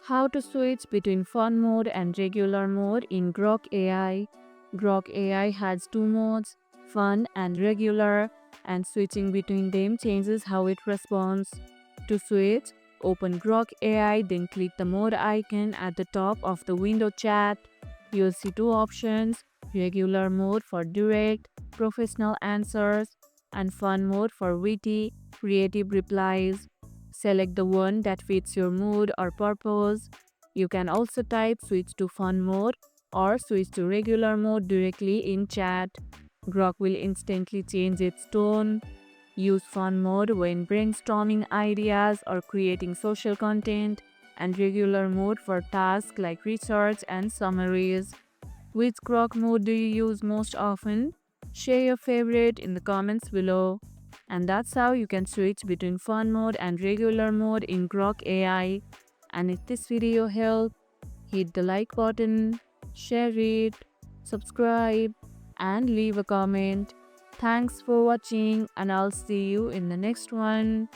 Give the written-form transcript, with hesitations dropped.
How to switch between fun mode and regular mode in Grok AI. Grok AI has two modes, fun and regular, and switching between them changes how it responds. To switch, open Grok AI, then click the mode icon at the top of the window chat. You'll see two options, regular mode for direct, professional answers, and fun mode for witty, creative replies. Select the one that fits your mood or purpose. You can also type switch to fun mode or switch to regular mode directly in chat. Grok will instantly change its tone. Use fun mode when brainstorming ideas or creating social content, and regular mode for tasks like research and summaries. Which Grok mode do you use most often? Share your favorite in the comments below. And that's how you can switch between fun mode and regular mode in Grok AI. And if this video helped, hit the like button, share it, subscribe, and leave a comment. Thanks for watching, and I'll see you in the next one.